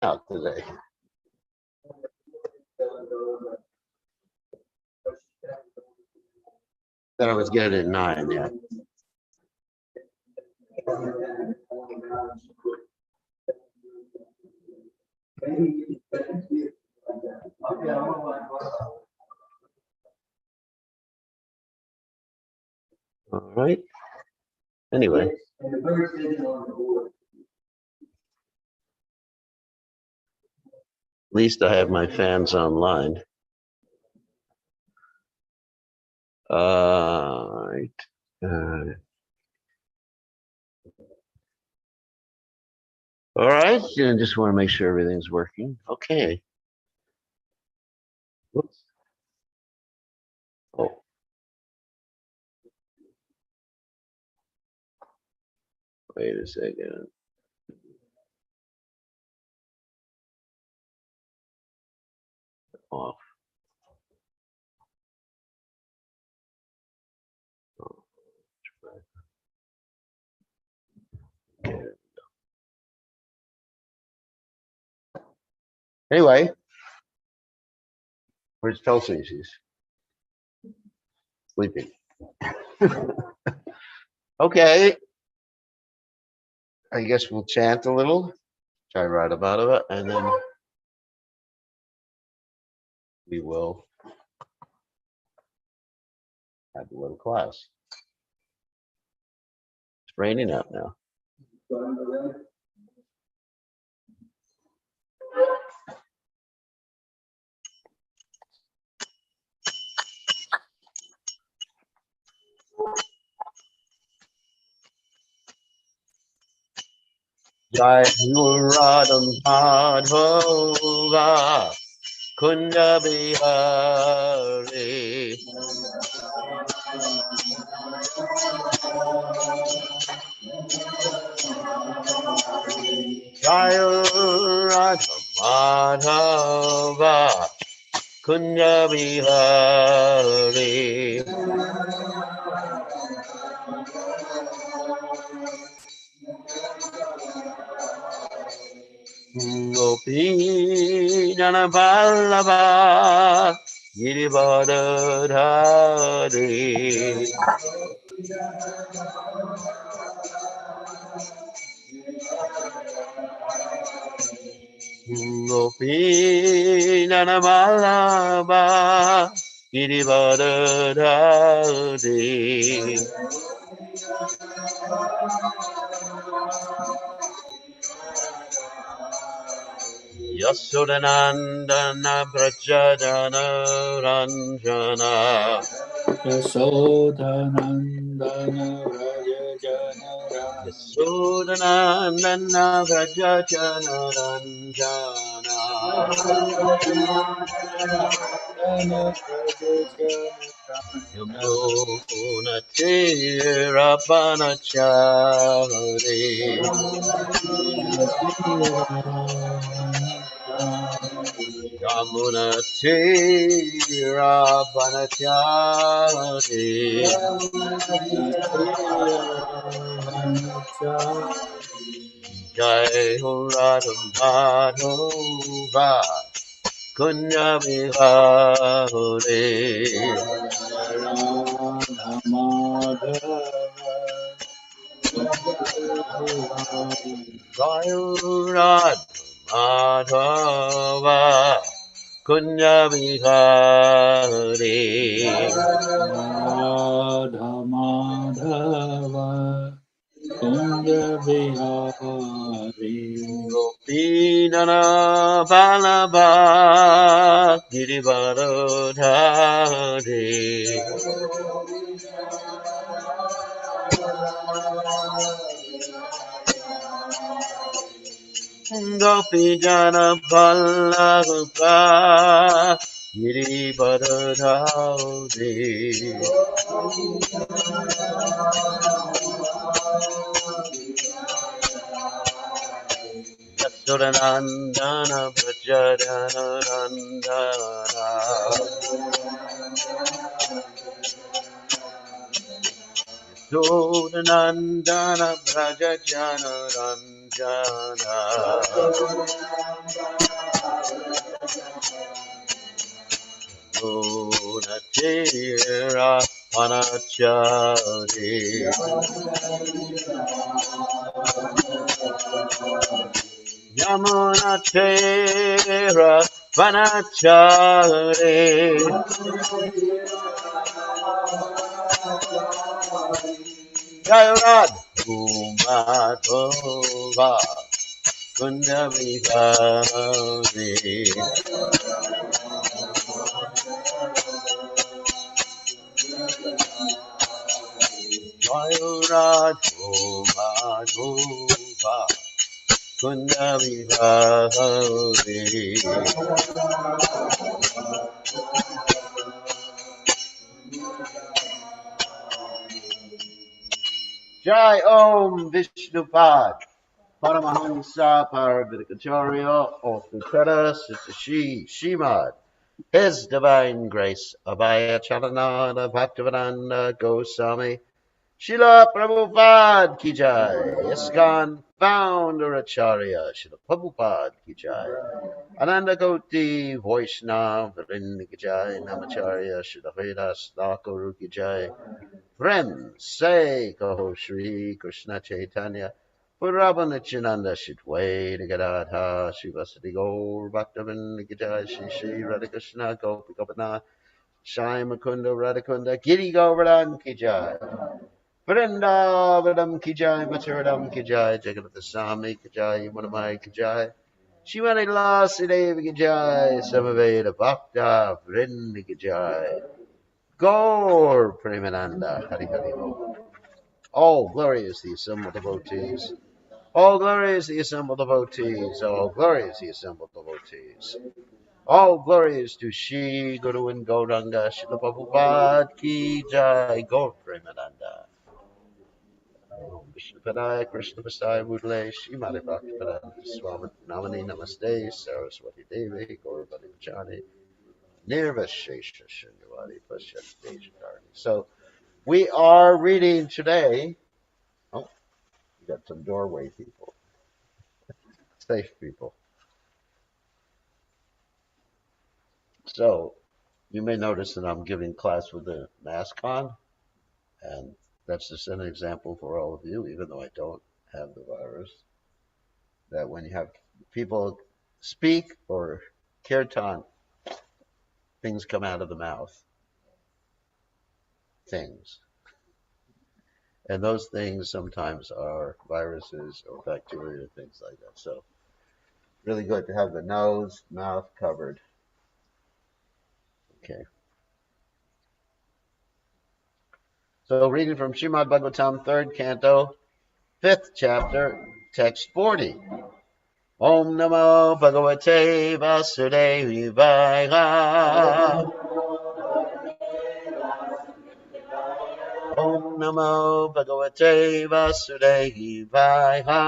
out today. Then I was getting it at 9, yeah. All right. Anyway. At least I have my fans online. Right. All right. I just want to make sure everything's working. Okay. Whoops. Oh. Wait a second. Off. Oh. Anyway, where's Kelsey? She's sleeping. Okay. I guess we'll chant a little. Try to write about it, and then we will have a little class. It's raining out now. Jai Radham Madhava Kunda Bihari Jai Radham Madhava Kunda Bihari Gopi Jana Vallabha Girivardhari Gopi Jana Vallabha Girivardhari Yasodhanandana Brajadana Ranjana Yasodhanandana Rajajana Yasodhanandana Brajadana Ranjana Yamuna Tirabhanachari Yamuna Tirabhanachari Jai Ho Radha Madhava Kunya Vihare Jai Ho Radha Madhava Kunya Vihare Radha Madhava Kunja Vihari Gopinana Balaba Girivardhari Gopijana Ballabha Girivardhari Yasodhanandana Brajadana Randana Madhunandana Braja Jana Ranjana Gunatira Panachari Yamunatira Panachari Jayrad Umadhova Kundavihari Jayrad Umadhova Kundavihari Jai Om Vishnupad Paramahansa Parabhidikacharya Othutara Sister Shimad His Divine Grace Abhaya Chalananda Bhaktivedanta Goswami Srila Prabhupada Ki Jai ISKCON Founder Acharya Srila Prabhupada Ki Jai Ananda Koti Vaishnav Vrinda Ki Jai Namacharya Srila Haridas Thakur Ki Jai Friends, say Kaho Shri Krishna Chaitanya Prabhu Nityananda Shitway Gadadha Shivasati Gaur Bhaktavinda Gijay Shri Shri Radhakrishna Gopi Gopinath Shai Mukunda Radhakunda Giri Govardhan Kijay Vrindavanam Kijay Machuradam Kijay Jagannath Swami Kijay Yamunamai Kijay Shivani Lasi Devi Kijay Samaveda Bhakta Vrinda Kijay Gaur Premananda Hari Hari Om. All glory is the assembled devotees. All glory is the assembled devotees. All glory is the assembled devotees. All glory is to Shri Guru and Gauranga Srila Prabhupada Ki Jai Gaur Premananda. Vishnupadaya Krishna Vasaya Mudale Shrimati Bhaktivedanta Swami Namani Namaste Saraswati Devi Gauravani Vajani Nirvashesha Shunyavadi Pashat Dejakarni. So we are reading today. Oh, you got some doorway people. Safe people. So you may notice that I'm giving class with the mask on, and that's just an example for all of you, even though I don't have the virus, that when you have people speak or kirtan, things come out of the mouth. Things. And those things sometimes are viruses or bacteria, things like that. So really good to have the nose, mouth covered. Okay. So reading from Srimad Bhagavatam, 3rd canto, 5th chapter, text 40. Om Namo Bhagavate Vasudevaya. Om Namo Bhagavate Vasudevaya.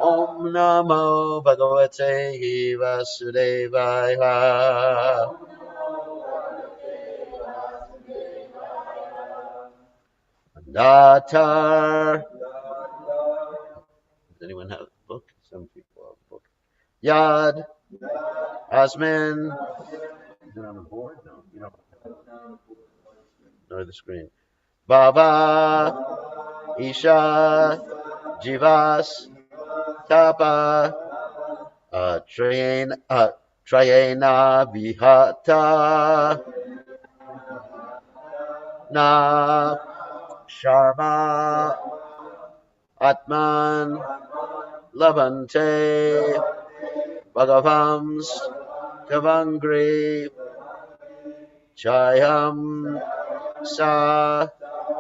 Om Namo Bhagavate Vasudevaya. Datar. Does anyone have a book? Some people have a book. Yad. Asmin. Is it on the board? No, you don't. Nor the screen. Baba. Isha. Jivas. Tapa. Trayena Vihata. Na. Sharma. Atman. Labante. Bhagavams. Kavangri. Chayam. Sa.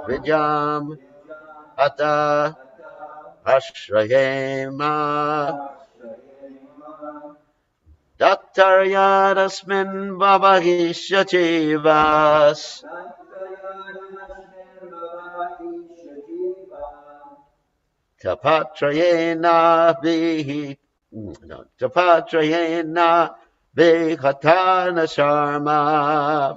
Vidyam. Ata. Ashrayema. Dattaryadasmin Babahishachivas. Tapatrayena Vikhatana Sharma.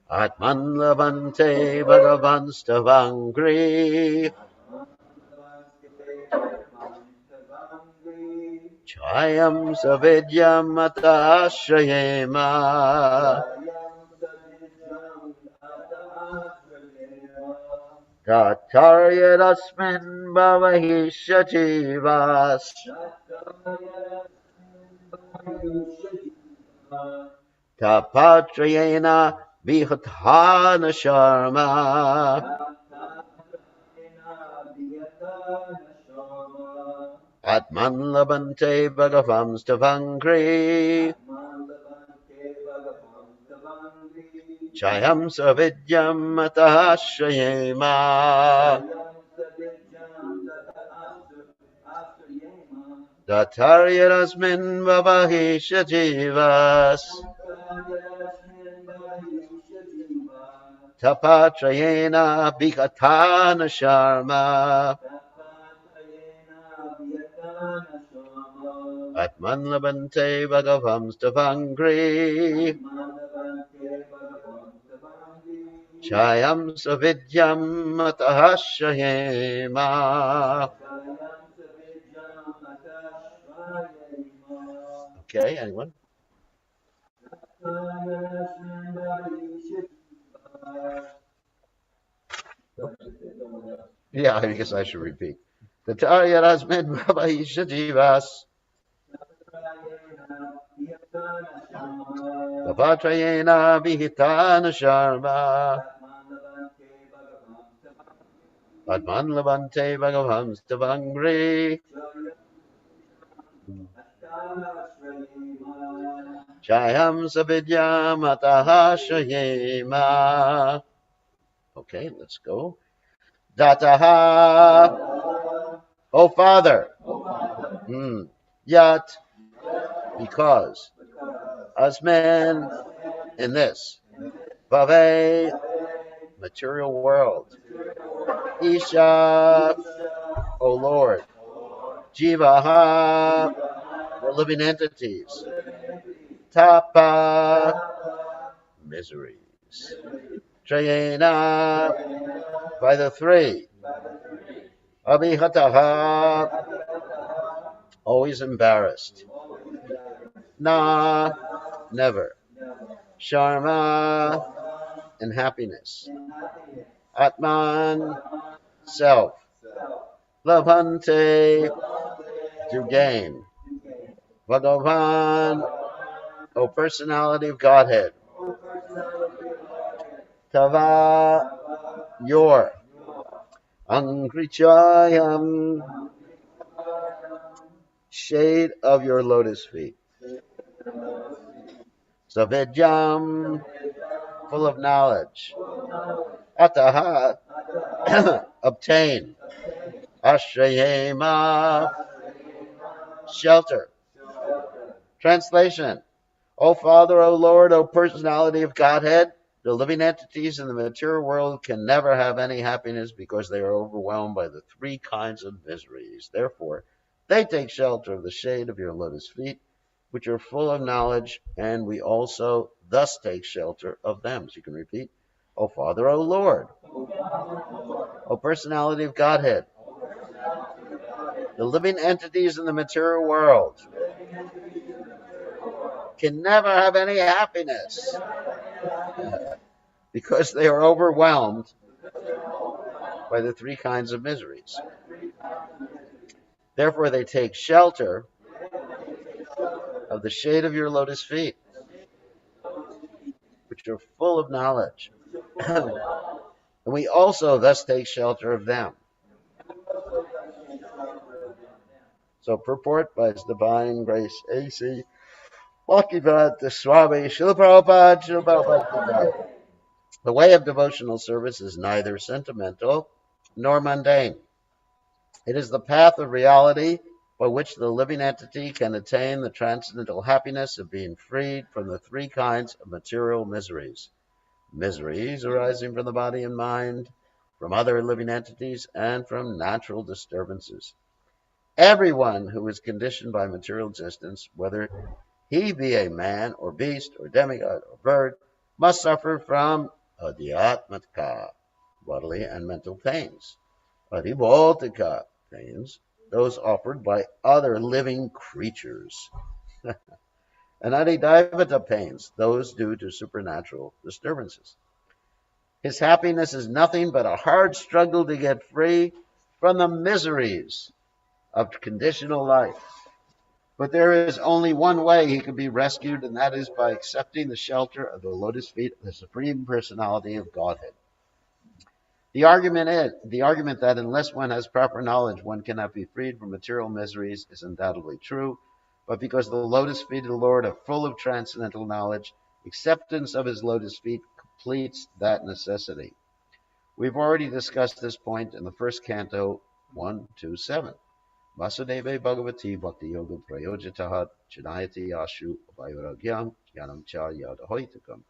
Atman Labante Bhagavan Stavangri. Chayam Savidyam Atashrayema. Tacharyadasmin Bhavahishachivas. Tapatrayena Vihatana Sharma. Atman Labante Bhagavam Stavangri. Chayam Savidyam Atahashrayema. Dataryanasmin Vavahisha Jivas. Tapatrayena Bhikatana Sharma. Atman Labante Bhagavam Stavangri. Chayam Savidyam Atahashrayema. Okay, anyone? Yeah, I guess I should repeat. The Taryarasmin Bhavahisha Jivas. Tapatrayena Vihitana Sharma. Atman Labante Bhagavam Stavangri. Chayam Savidyam Atahashrayema. Okay, let's go. Dataha. Oh, Father. Yat. Because. Asman. In this. Bhave. Material world. Isha. O Lord. Jivaha. The living entities. Tapa. Miseries. Trayena. By the three. Abhihataha. Always embarrassed. Na. Never. Sharma. In happiness. Atman. Self. Labhante. To gain. Bhagavan. O personality of Godhead. Tava. Your. Angrichayam. Shade of your lotus feet. Savidyam. Full of knowledge. Ataha. Obtain. Ashrayema. Shelter. Translation. O Father, O Lord, O personality of Godhead, the living entities in the material world can never have any happiness because they are overwhelmed by the three kinds of miseries. Therefore, they take shelter of the shade of your lotus feet, which are full of knowledge, and we also thus take shelter of them. So you can repeat, O Father, O Lord, O personality of Godhead, the living entities in the material world can never have any happiness because they are overwhelmed by the three kinds of miseries. Therefore, they take shelter of the shade of your lotus feet, which are full of knowledge. And we also thus take shelter of them. So, purport by His Divine Grace A.C. Bhaktivedanta Swami Srila Prabhupada, Srila Prabhupada. The way of devotional service is neither sentimental nor mundane. It is the path of reality by which the living entity can attain the transcendental happiness of being freed from the three kinds of material miseries. Miseries arising from the body and mind, from other living entities, and from natural disturbances. Everyone who is conditioned by material existence, whether he be a man or beast or demigod or bird, must suffer from adhyatmika, bodily and mental pains, adhibautika, pains, those offered by other living creatures, and adhidevata pains, those due to supernatural disturbances. His happiness is nothing but a hard struggle to get free from the miseries of conditional life. But there is only one way he can be rescued, and that is by accepting the shelter of the lotus feet of the Supreme Personality of Godhead. The argument that unless one has proper knowledge, one cannot be freed from material miseries is undoubtedly true. But because the lotus feet of the Lord are full of transcendental knowledge, acceptance of his lotus feet completes that necessity. We've already discussed this point in the first canto 127. Vasudeva Bhagavati Bhakti Yoga Prayojitahat Janayati Ashu Vairagyam Jnanam Cha Yadahoitakam.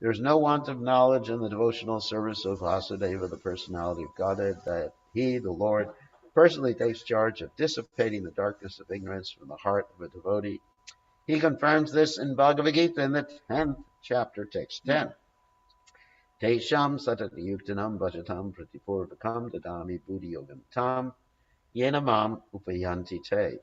There is no want of knowledge in the devotional service of Vasudeva, the personality of Godhead, that he, the Lord, personally takes charge of dissipating the darkness of ignorance from the heart of a devotee. He confirms this in Bhagavad Gita in the 10th chapter, text 10. Tesham satati yuktanam bhajatam pratipurvakam dadami buddhi yogam tam yenamam upayanti te.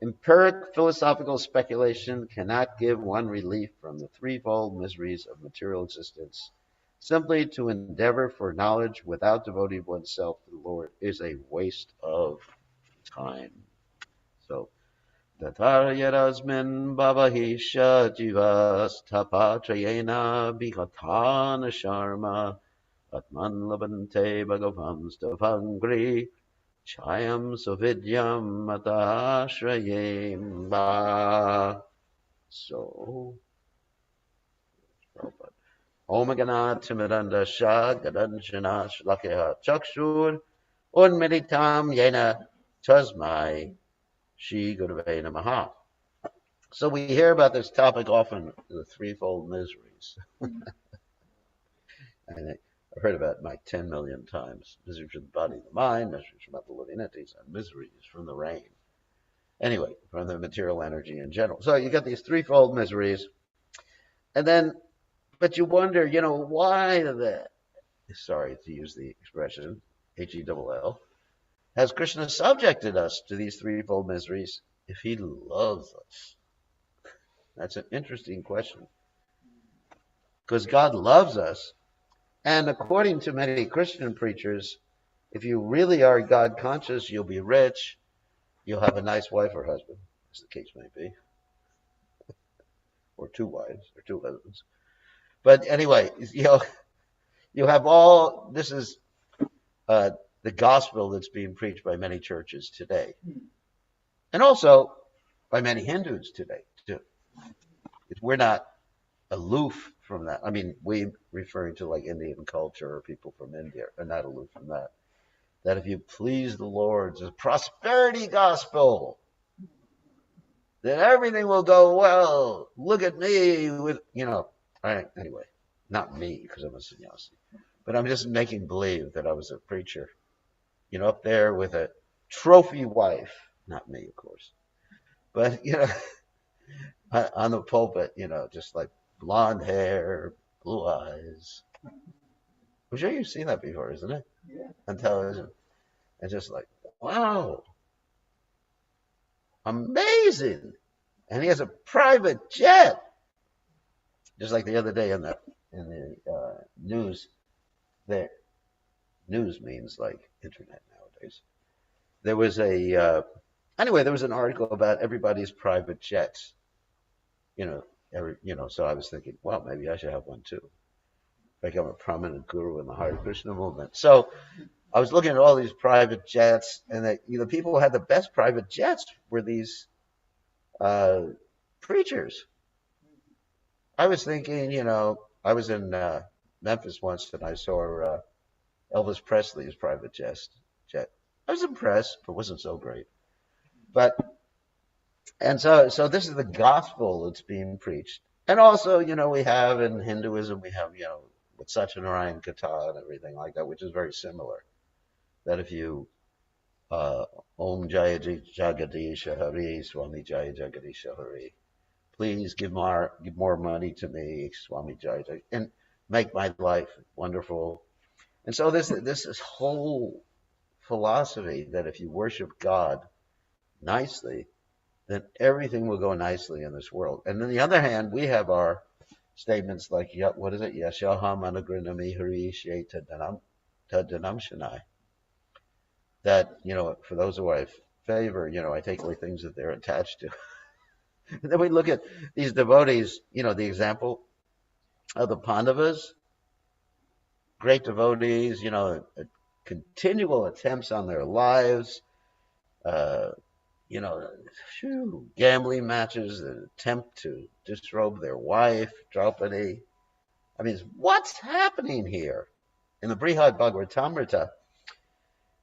Empiric philosophical speculation cannot give one relief from the threefold miseries of material existence. Simply to endeavor for knowledge without devoting oneself to the Lord is a waste of time. So, Tatarayadasmin bhavahisha jivas tapatrayena bhigatana sharma atman labante bhagavam stavangri Chayam Sovidyam Matashrayem Ba. So, Om Gana Timidanda Shah Gadanshana Shlakeha Chakshur Unmeditam Yena Tasmai Shri Gurave Namaha. So we hear about this topic often, the threefold miseries. And I've heard about it like 10 million times. Miseries from the body and the mind, miseries from other living entities, and miseries from the rain. Anyway, from the material energy in general. So you got these threefold miseries. And then, but you wonder, why sorry to use the expression, H-E-double-L, has Krishna subjected us to these threefold miseries if he loves us? That's an interesting question. Because God loves us. And according to many Christian preachers, if you really are God conscious, you'll be rich, you'll have a nice wife or husband, as the case may be, or two wives or two husbands. But anyway, you have all, this is the gospel that's being preached by many churches today. And also by many Hindus today, too. We're not aloof from that. I mean, we referring to like Indian culture or people from India are not aloof from that. That if you please the Lord, it's a prosperity gospel. Then everything will go well. Look at me with, anyway, not me because I'm a sannyasi, but I'm just making believe that I was a preacher, up there with a trophy wife, not me, of course, but, on the pulpit, just like blonde hair, blue eyes. I'm sure you've seen that before, isn't it? Yeah. On television. And just like, wow, amazing. And he has a private jet. Just like the other day in the news, there, news means like internet nowadays. There was there was an article about everybody's private jets. So I was thinking, well, maybe I should have one too. Become a prominent guru in the Hare Krishna movement. So I was looking at all these private jets, and the people who had the best private jets were these preachers. I was thinking, I was in Memphis once, and I saw Elvis Presley's private jet. I was impressed, but wasn't so great. So this is the gospel that's being preached. And also, we have in Hinduism, we have, with Satyanarayan Katha and everything like that, which is very similar. That if you Om Jaya Jagadisha Hari, Swami Jaya Jagadisha Hari. Please give more money to me, Swami Jaya, and make my life wonderful. And so this whole philosophy that if you worship God nicely, then everything will go nicely in this world. And on the other hand, we have our statements like, what is it? Yashaham anagranami hari tadanam shanai. That, for those who I favor, I take away things that they're attached to. And then we look at these devotees, the example of the Pandavas, great devotees, continual attempts on their lives, uh, gambling matches, an attempt to disrobe their wife, Draupadi. I mean, what's happening here? In the Brihad Bhagavatamrita,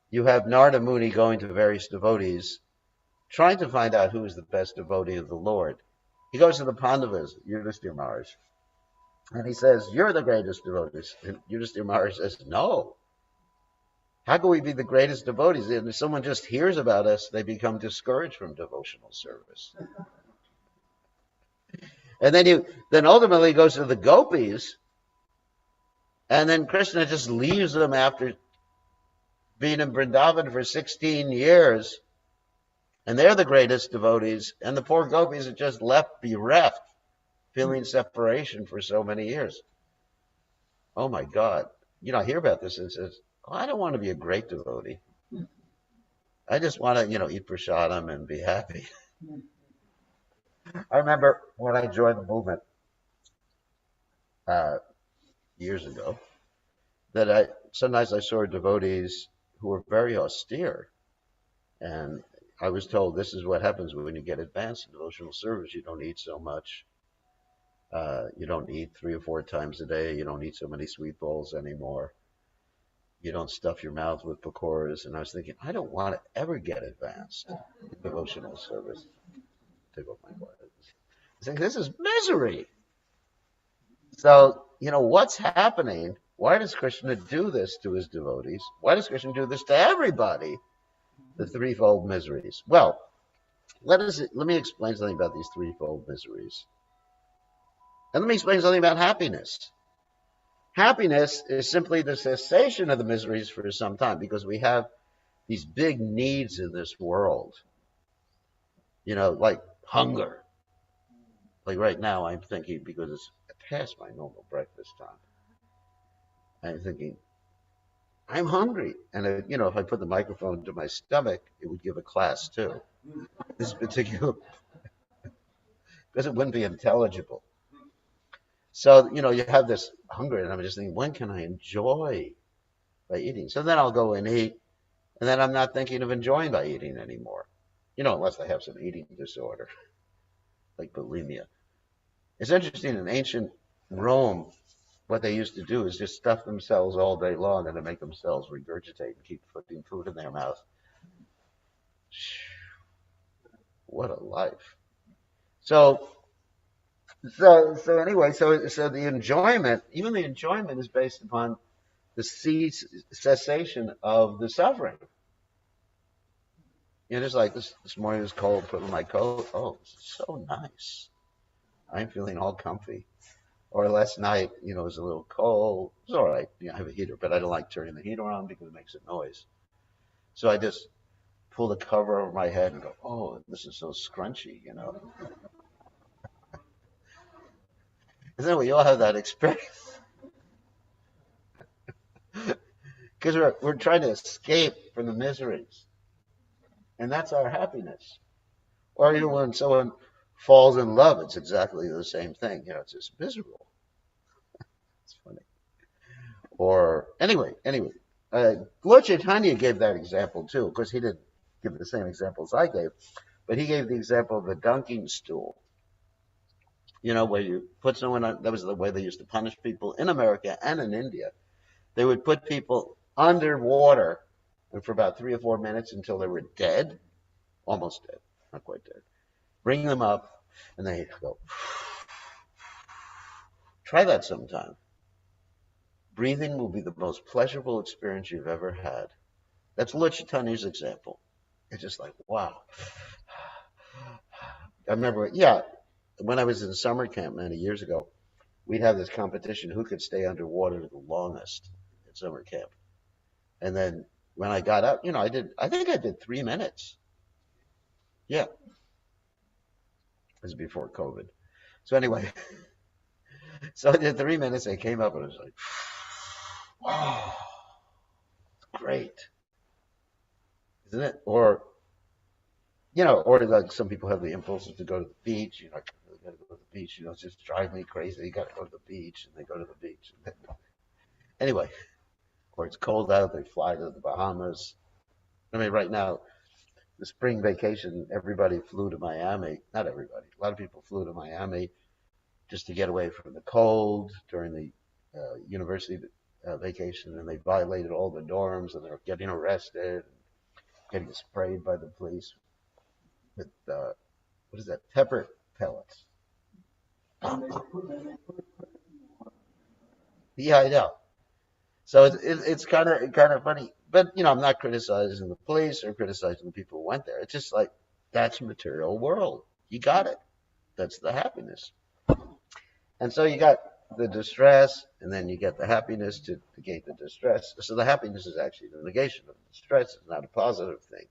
you have Narada Muni going to various devotees, trying to find out who is the best devotee of the Lord. He goes to the Pandavas, Yudhishthira Maharaj, and he says, "You're the greatest devotees." And Yudhishthira Maharaj says, "No. How can we be the greatest devotees? And if someone just hears about us, they become discouraged from devotional service." And then ultimately goes to the gopis, and then Krishna just leaves them after being in Vrindavan for 16 years, and they're the greatest devotees, and the poor gopis are just left bereft, feeling separation for so many years. Oh my God. I hear about this and says, "Oh, I don't want to be a great devotee. I just want to, eat prasadam and be happy." I remember when I joined the movement years ago, that sometimes I saw devotees who were very austere, and I was told this is what happens when you get advanced in devotional service. You don't eat so much. You don't eat 3 or 4 times a day. You don't eat so many sweet bowls anymore. You don't stuff your mouth with pakoras. And I was thinking, I don't want to ever get advanced in devotional service. Take off my glasses. I think this is misery. So, what's happening? Why does Krishna do this to his devotees? Why does Krishna do this to everybody? The threefold miseries. Well, let me explain something about these threefold miseries. And let me explain something about happiness. Happiness is simply the cessation of the miseries for some time, because we have these big needs in this world, like hunger. Like right now, I'm thinking, because it's past my normal breakfast time, I'm thinking, I'm hungry. And, if I put the microphone to my stomach, it would give a class too. This particular, because it wouldn't be intelligible. So, you have this hunger, and I'm just thinking, when can I enjoy by eating? So then I'll go and eat, and then I'm not thinking of enjoying by eating anymore, unless I have some eating disorder, like bulimia. It's interesting, in ancient Rome, what they used to do is just stuff themselves all day long and to make themselves regurgitate and keep putting food in their mouth. What a life. So anyway, so the enjoyment, even the enjoyment, is based upon the cessation of the suffering. Just like this morning it was cold, put on my coat. Oh, it's so nice. I'm feeling all comfy. Or last night, it was a little cold. It's all right. I have a heater, but I don't like turning the heater on because it makes a noise. So I just pull the cover over my head and go, "Oh, this is so scrunchy," And then we all have that experience. Because we're trying to escape from the miseries. And that's our happiness. Or when someone falls in love, it's exactly the same thing. It's just miserable. It's funny. Or anyway, Lord Chaitanya gave that example too. Of course, he didn't give the same examples I gave, but he gave the example of the dunking stool. Where you put someone on. That was the way they used to punish people in America and in India. They would put people underwater, and for about 3 or 4 minutes until they were dead, almost dead, not quite dead. Bring them up, and they go. Try that sometime. Breathing will be the most pleasurable experience you've ever had. That's Lord Chaitanya's example. It's just like, wow. I remember, yeah, when I was in summer camp many years ago, we'd have this competition who could stay underwater the longest at summer camp. And then when I got up, I think I did 3 minutes. Yeah, this is before COVID. So anyway, so I did 3 minutes. I came up and I was like, wow, great, isn't it? Or like some people have the impulses to go to the beach. I really got to go to the beach. It's just drive me crazy. You got to go to the beach, and they go to the beach. Anyway, or it's cold out, they fly to the Bahamas. I mean, right now, the spring vacation, everybody flew to Miami. Not everybody. A lot of people flew to Miami just to get away from the cold during the university vacation, and they violated all the norms, and they're getting arrested, getting sprayed by the police with what is that? Pepper pellets. Yeah, I know. So it's kind of funny, but I'm not criticizing the police or criticizing the people who went there. It's just like that's material world. You got it. That's the happiness. And so you got the distress, and then you get the happiness to negate the distress. So the happiness is actually the negation of the distress. It's not a positive thing.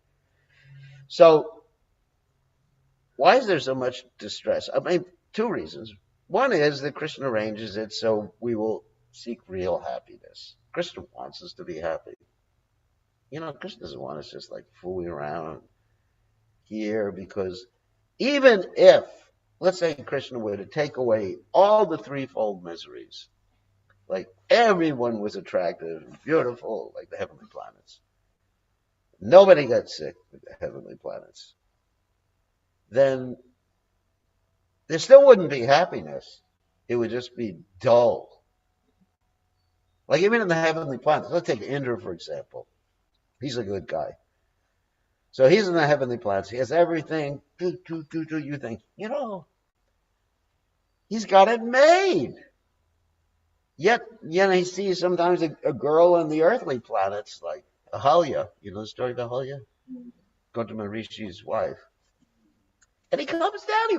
So why is there so much distress? I mean, two reasons. One is that Krishna arranges it so we will seek real happiness. Krishna wants us to be happy. Krishna doesn't want us just like fooling around here, because even if, let's say, Krishna were to take away all the threefold miseries, like everyone was attractive and beautiful, like the heavenly planets, nobody got sick with the heavenly planets, then there still wouldn't be happiness. It would just be dull. Like even in the heavenly planets, let's take Indra, for example. He's a good guy. So he's in the heavenly planets. He has everything. You think, he's got it made. Yet, he sees sometimes a girl on the earthly planets, like Ahalya. You know the story of Ahalya? Gautama Rishi's wife. And he comes down.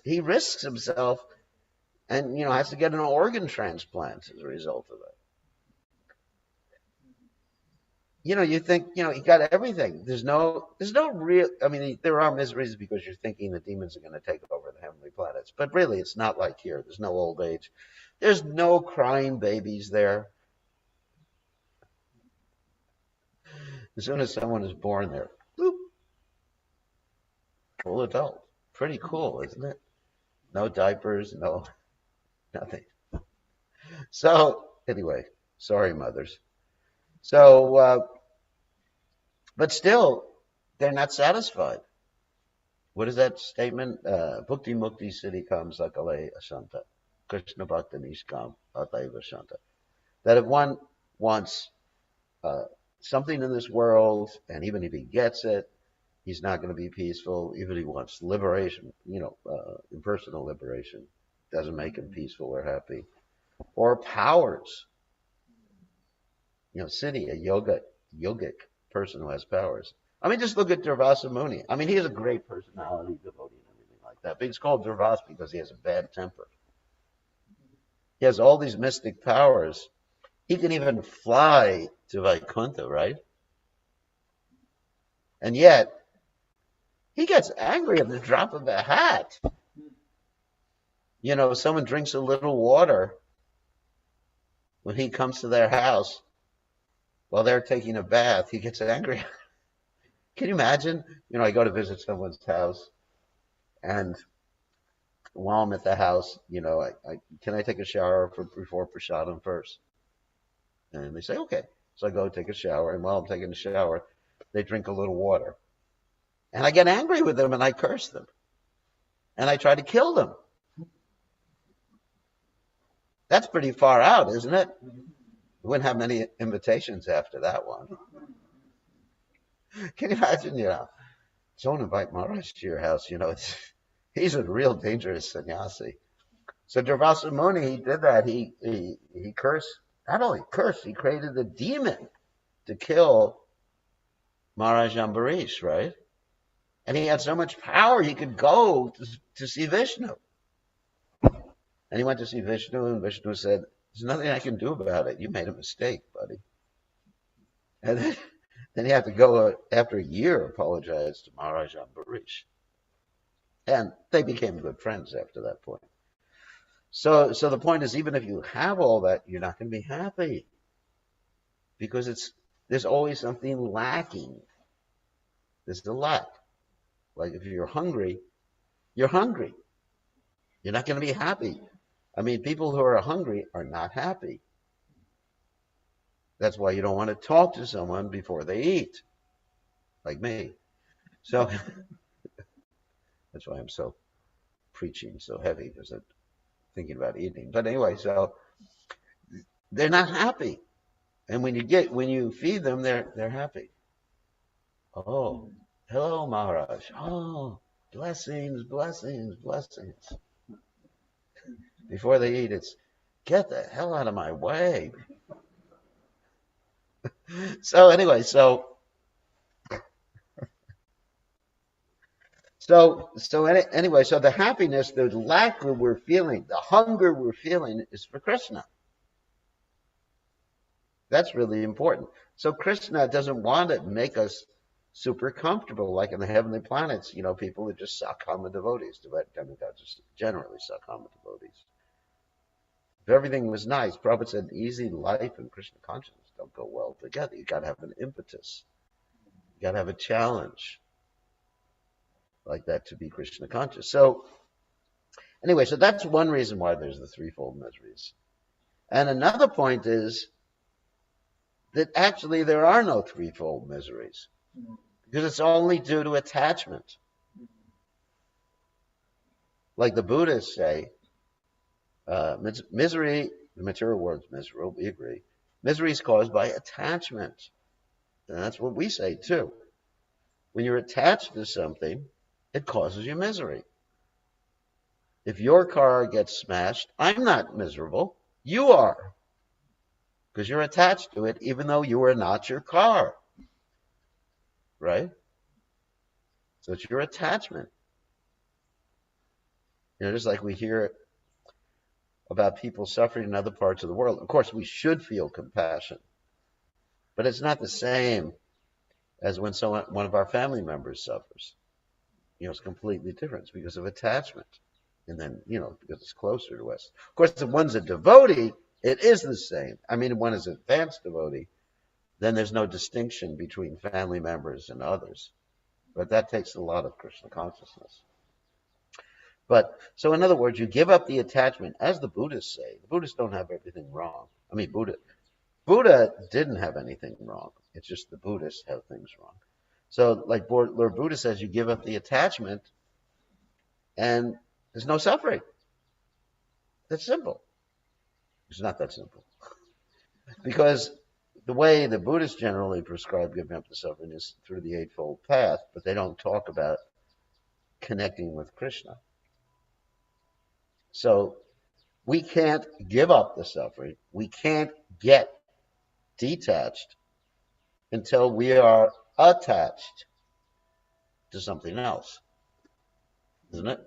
He risks himself, and has to get an organ transplant as a result of it. You think, he got everything. There's no real, I mean, there are miseries because you're thinking the demons are going to take over the heavenly planets. But really, it's not like here. There's no old age. There's no crying babies there. As soon as someone is born there, boop, full adult. Pretty cool, isn't it? No diapers, no nothing. So, anyway, sorry, mothers. So, but still, they're not satisfied. What is that statement? Bhukti Mukti Siddhi Kam Sakale Ashanta. Krishna Bhakta Nishkam Ataiva Shanta. That if one wants something in this world, and even if he gets it, he's not going to be peaceful. Even if he wants liberation, impersonal liberation, doesn't make him peaceful or happy. Or powers. Siddhi, a yogic person who has powers. I mean, just look at Durvasa Muni. I mean, he has a great personality, devotee, and everything like that. But he's called Durvasa because he has a bad temper. He has all these mystic powers. He can even fly to Vaikuntha, right? And yet, he gets angry at the drop of a hat. Someone drinks a little water when he comes to their house while they're taking a bath. He gets angry. Can you imagine? I go to visit someone's house, and while I'm at the house, can I take a shower before prasadam first? And they say, okay. So I go take a shower, and while I'm taking a shower, they drink a little water. And I get angry with them, and I curse them. And I try to kill them. That's pretty far out, isn't it? We wouldn't have many invitations after that one. Can you imagine, don't invite Maharaj to your house, he's a real dangerous sannyasi. So Durvasa Muni, he did that. He cursed, not only cursed, he created a demon to kill Maharaj Ambarish, right? And he had so much power, he could go to see Vishnu. And he went to see Vishnu, and Vishnu said, "There's nothing I can do about it. You made a mistake, buddy." And then he had to go, after a year, apologize to Maharaj Ambarish. And they became good friends after that point. So the point is, even if you have all that, you're not going to be happy because there's always something lacking. There's the lack. Like if you're hungry, you're hungry. You're not going to be happy. I mean, people who are hungry are not happy. That's why you don't want to talk to someone before they eat, like me. So that's why I'm so preaching so heavy, because I'm thinking about eating. But anyway, so they're not happy. And when you feed them, they're happy. Oh, hello, Maharaj. Oh, blessings, blessings, blessings. Before they eat, it's get the hell out of my way. So anyway, anyway, so the happiness, the lack that we're feeling, the hunger we're feeling is for Krishna. That's really important. So Krishna doesn't want to make us super comfortable like in the heavenly planets. You know, people are just Sakhama devotees. Demigods just generally Sakhama devotees. If everything was nice, Prabhupada said easy life and Krishna consciousness don't go well together. You got to have an impetus. You got to have a challenge like that to be Krishna conscious. So anyway, so that's one reason why there's the threefold miseries. And another point is that actually there are no threefold miseries because it's only due to attachment. Like the Buddhists say, misery, the material world's miserable, we agree. Misery is caused by attachment. And that's what we say too. When you're attached to something, it causes you misery. If your car gets smashed, I'm not miserable. You are. Because you're attached to it, even though you are not your car. Right? So it's your attachment. You know, just like we hear about people suffering in other parts of the world. Of course, we should feel compassion. But it's not the same as when one of our family members suffers. You know, it's completely different. It's because of attachment. And then, you know, because it's closer to us. Of course, if one's a devotee, it is the same. I mean, if one is an advanced devotee, then there's no distinction between family members and others. But that takes a lot of Krishna consciousness. But, so in other words, you give up the attachment, as the Buddhists say. The Buddhists don't have everything wrong. I mean, Buddha didn't have anything wrong. It's just the Buddhists have things wrong. So, like Lord Buddha says, you give up the attachment, and there's no suffering. That's simple. It's not that simple. Because the way the Buddhists generally prescribe giving up the suffering is through the Eightfold Path, but they don't talk about connecting with Krishna. So we can't give up the suffering. We can't get detached until we are attached to something else. Isn't it?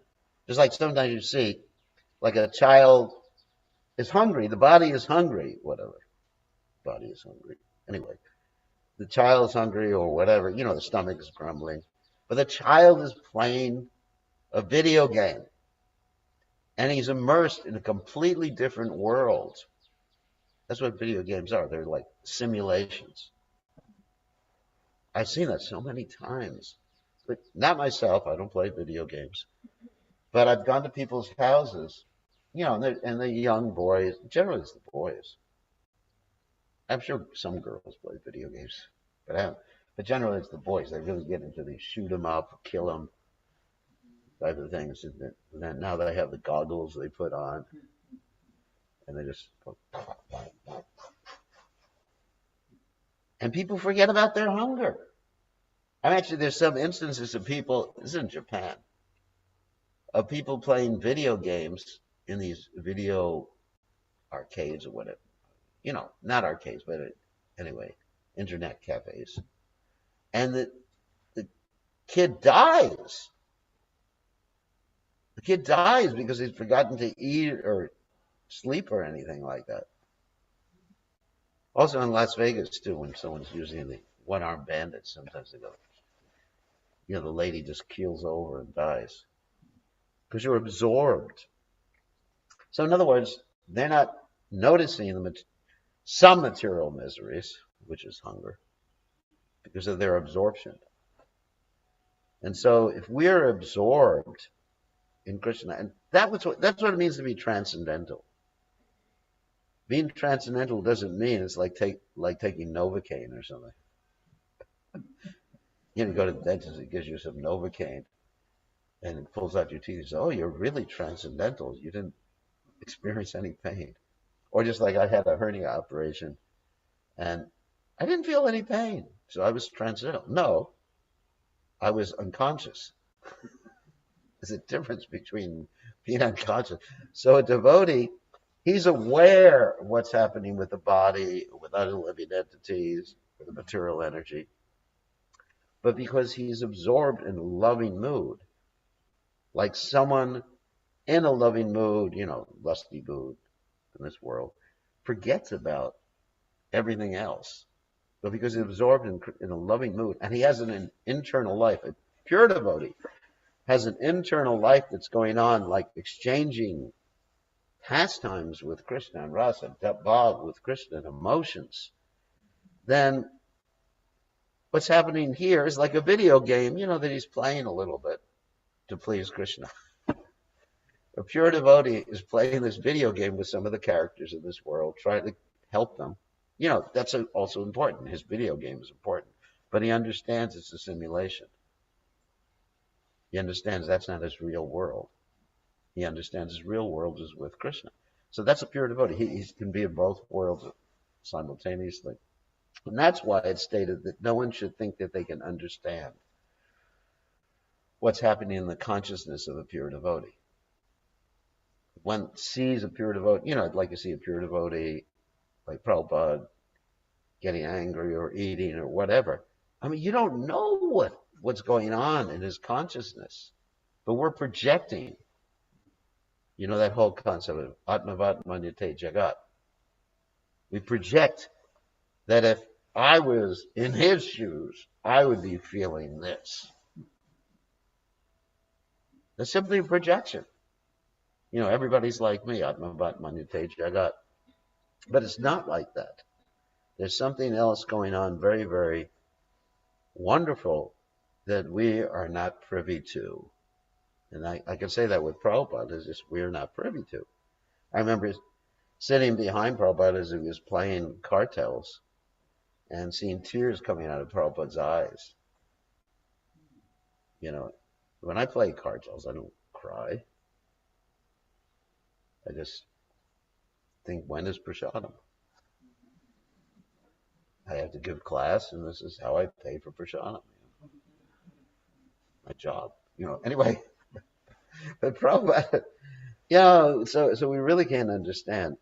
Just like sometimes you see, like a child is hungry, the body is hungry, whatever. Body is hungry. Anyway, the child is hungry or whatever, you know, the stomach is grumbling. But the child is playing a video game. And he's immersed in a completely different world. That's what video games are. They're like simulations. I've seen that so many times. But not myself. I don't play video games. But I've gone to people's houses, you know, and the young boys, generally it's the boys. I'm sure some girls play video games, but generally it's the boys. They really get into these shoot 'em up, kill 'em type of things. And then now they have the goggles they put on, and they just go, and people forget about their hunger. I mean, actually, there's some instances of people, this is in Japan, of people playing video games in these video arcades or whatever. You know, not arcades, but anyway, internet cafes. And the kid dies. The kid dies because he's forgotten to eat or sleep or anything like that. Also in Las Vegas too, when someone's using the one-armed bandit, sometimes they go, the lady just keels over and dies because you're absorbed. So in other words, they're not noticing some material miseries, which is hunger, because of their absorption. And so if we're absorbed in Krishna, and that's what it means to be transcendental. Being transcendental doesn't mean it's like taking Novocaine or something. You go to the dentist, it gives you some Novocaine, and it pulls out your teeth. You say, "Oh, you're really transcendental. You didn't experience any pain." Or just like I had a hernia operation, and I didn't feel any pain, so I was transcendental. No, I was unconscious. There's a difference between being unconscious. So a devotee, he's aware of what's happening with the body, with other living entities, with the material energy. But because he's absorbed in a loving mood, like someone in a loving mood, lusty mood in this world, forgets about everything else. But because he's absorbed in a loving mood, and he has an internal life, a pure devotee has an internal life that's going on, like exchanging pastimes with Krishna and Rasa, bhav with Krishna and emotions, then what's happening here is like a video game, that he's playing a little bit to please Krishna. A pure devotee is playing this video game with some of the characters in this world, trying to help them. That's also important. His video game is important. But he understands it's a simulation. He understands that's not his real world. He understands his real world is with Krishna. So that's a pure devotee. He can be in both worlds simultaneously. And that's why it's stated that no one should think that they can understand what's happening in the consciousness of a pure devotee. One sees a pure devotee, I'd like to see a pure devotee like Prabhupada getting angry or eating or whatever. I mean, you don't know what's going on in his consciousness, but we're projecting. That whole concept of Atmavat Manyate Jagat. We project that if I was in his shoes, I would be feeling this. That's simply a projection. Everybody's like me, Atmavat Manyate Jagat. But it's not like that. There's something else going on very, very wonderful that we are not privy to. And I can say that with Prabhupada, is just we're not privy to. I remember sitting behind Prabhupada as he was playing cartels and seeing tears coming out of Prabhupada's eyes. When I play cartels, I don't cry. I just think, when is Prasadam? I have to give class, and this is how I pay for Prasadam. My job. Anyway, but Prabhupada, so we really can't understand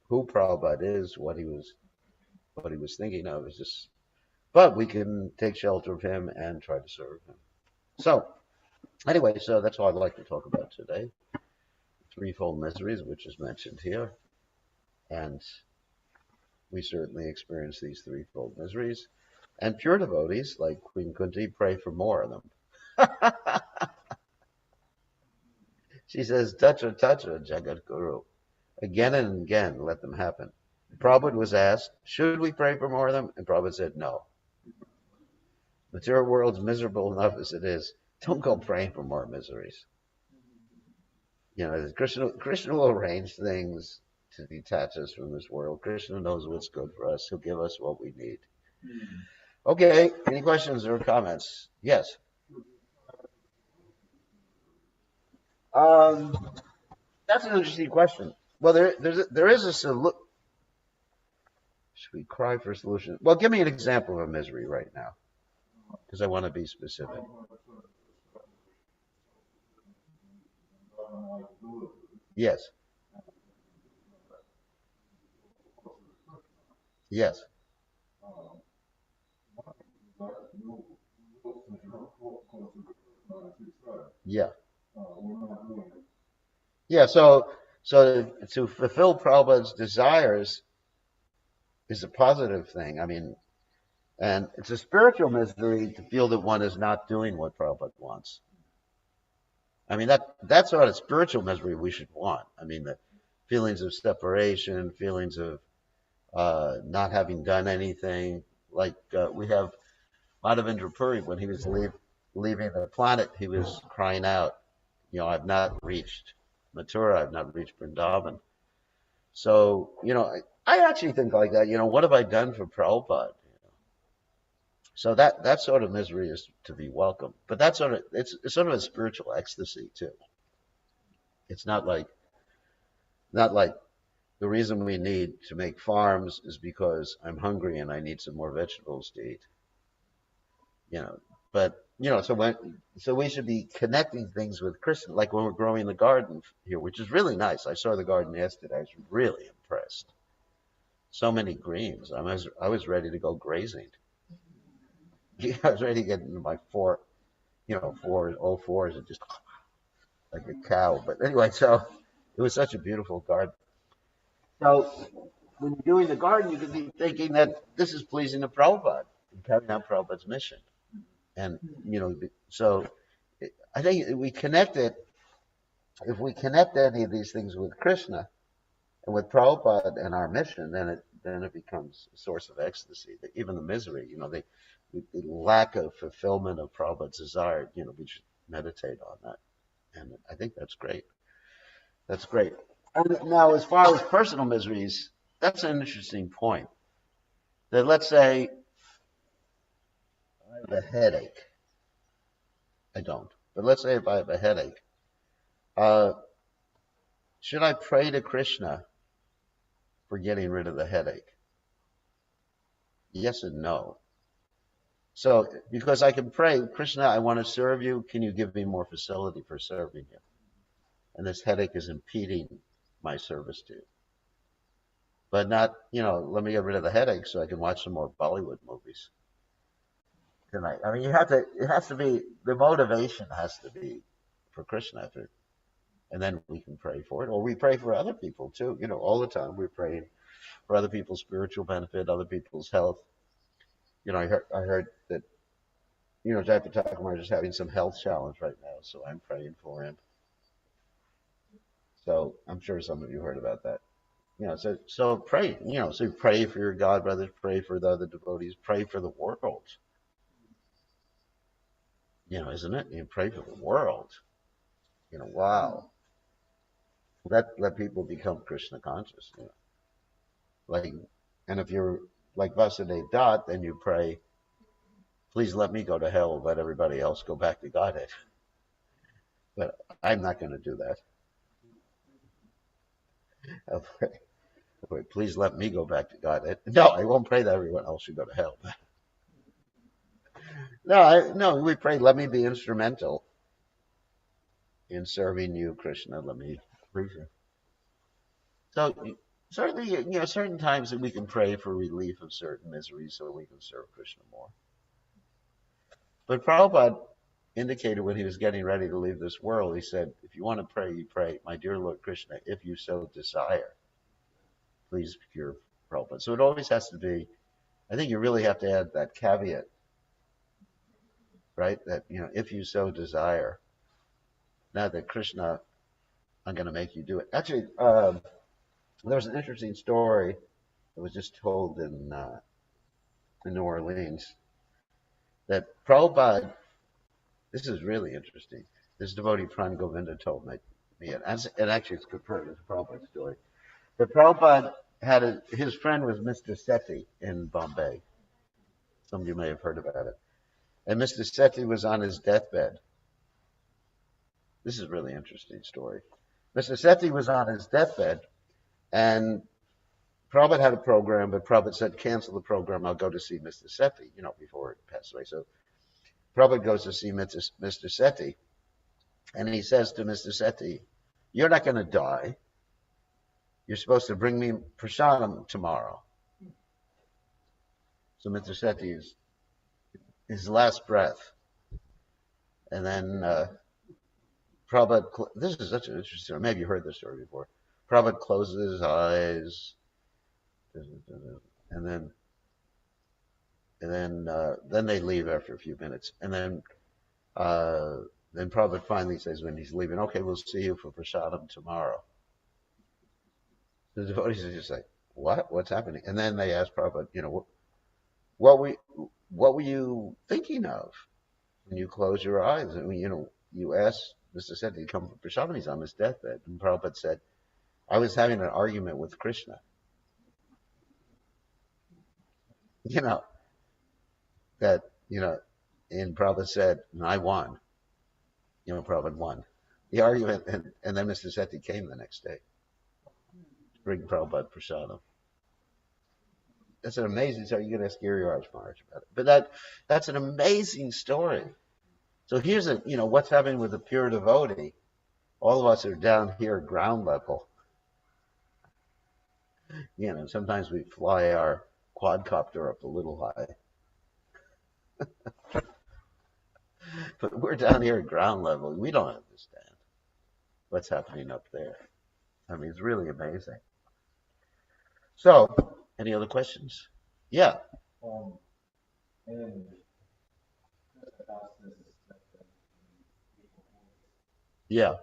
who Prabhupada is, what he was thinking of. Is just, but we can take shelter of him and try to serve him. So anyway, so that's all I'd like to talk about today. Threefold miseries, which is mentioned here, and we certainly experience these threefold miseries. And pure devotees like Queen Kunti pray for more of them. She says, Tatra Tatra Jagat Guru. Again and again, let them happen. Prabhupada was asked, should we pray for more of them? And Prabhupada said, no. Material world's miserable enough as it is. Don't go praying for more miseries. Krishna will arrange things to detach us from this world. Krishna knows what's good for us. He'll give us what we need. Okay, any questions or comments? Yes. That's an interesting question. Well, there is a solution. Should we cry for a solution? Well, give me an example of a misery right now, because I want to be specific. Yes. Yes. Yeah. Yeah, so to fulfill Prabhupada's desires is a positive thing. I mean, and it's a spiritual misery to feel that one is not doing what Prabhupada wants. I mean, that's sort of spiritual misery we should want. I mean, the feelings of separation, feelings of not having done anything. Like we have Madhavendra Puri, when he was leaving the planet, he was crying out, I've not reached Mathura, I've not reached Vrindavan. So, I actually think like that, what have I done for Prabhupada? So that sort of misery is to be welcome. But that's it's sort of a spiritual ecstasy too. It's not like the reason we need to make farms is because I'm hungry and I need some more vegetables to eat. But so we should be connecting things with Krishna, like when we're growing the garden here, which is really nice. I saw the garden yesterday. I was really impressed. So many greens. I was ready to go grazing. I was ready to get into my all fours, and just like a cow. But anyway, so it was such a beautiful garden. So when you're doing the garden, you could be thinking that this is pleasing to Prabhupada and carrying out Prabhupada's mission. And, so I think if we connect any of these things with Krishna and with Prabhupada and our mission, then it becomes a source of ecstasy. Even the misery, the lack of fulfillment of Prabhupada's desire, we should meditate on that. And I think that's great. That's great. And now, as far as personal miseries, that's an interesting point. That let's say I have a headache. I don't. But let's say if I have a headache, should I pray to Krishna for getting rid of the headache? Yes and no. So, because I can pray, Krishna, I want to serve you. Can you give me more facility for serving you? And this headache is impeding my service to you. But not, let me get rid of the headache so I can watch some more Bollywood movies tonight. I mean, it has to be, the motivation has to be for Krishna, and then we can pray for it. Or we pray for other people too. All the time we're praying for other people's spiritual benefit, other people's health. I heard that, Jayapataka Thakur is having some health challenge right now, so I'm praying for him. So I'm sure some of you heard about that. So pray, so pray for your God brothers, pray for the other devotees, pray for the world. Isn't it? You pray for the world. Wow. Let people become Krishna conscious. And if you're like Vasudev Dutt, then you pray, please let me go to hell, let everybody else go back to Godhead. But I'm not going to do that. I'll pray, please let me go back to Godhead. No, I won't pray that everyone else should go to hell. No, we pray, let me be instrumental in serving you, Krishna. Let me please you. So certainly, certain times that we can pray for relief of certain miseries so we can serve Krishna more. But Prabhupada indicated when he was getting ready to leave this world, he said, if you want to pray, you pray, my dear Lord Krishna, if you so desire, please cure Prabhupada. So it always has to be, I think you really have to add that caveat, right? That, if you so desire, not that Krishna, I'm going to make you do it. Actually, there was an interesting story that was just told in New Orleans that Prabhupada, this is really interesting. This devotee Pran Govinda told me, and actually it's confirmed, it's a Prabhupada story. That Prabhupada his friend was Mr. Sethi in Bombay. Some of you may have heard about it. And Mr. Sethi was on his deathbed. This is a really interesting story. Mr. Sethi was on his deathbed, and Prabhupada had a program, but Prabhupada said, cancel the program, I'll go to see Mr. Sethi, before he passed away. So Prabhupada goes to see Mr. Sethi, and he says to Mr. Sethi, you're not going to die. You're supposed to bring me prasadam tomorrow. So Mr. Sethi is his last breath. And then Prabhupada, this is such an interesting story. Maybe you heard this story before. Prabhupada closes his eyes, and then they leave after a few minutes, and then Prabhupada finally says when he's leaving, "Okay, we'll see you for prasadam tomorrow." The devotees are just like, "What? What's happening?" And then they ask Prabhupada, what were what were you thinking of when you close your eyes? I mean, you asked Mr. Seti to come for prasadam. He's on his deathbed, and Prabhupada said, "I was having an argument with Krishna." You know that and Prabhupada said, and I won. Prabhupada won the argument, and then Mr. Seti came the next day to bring Prabhupada prasadam. That's an amazing story. You can ask Giri Raj Maharaj about it. But that's an amazing story. So here's what's happening with the pure devotee. All of us are down here at ground level. Sometimes we fly our quadcopter up a little high. But we're down here at ground level. We don't understand what's happening up there. I mean, it's really amazing. So, any other questions? Yeah. Yeah.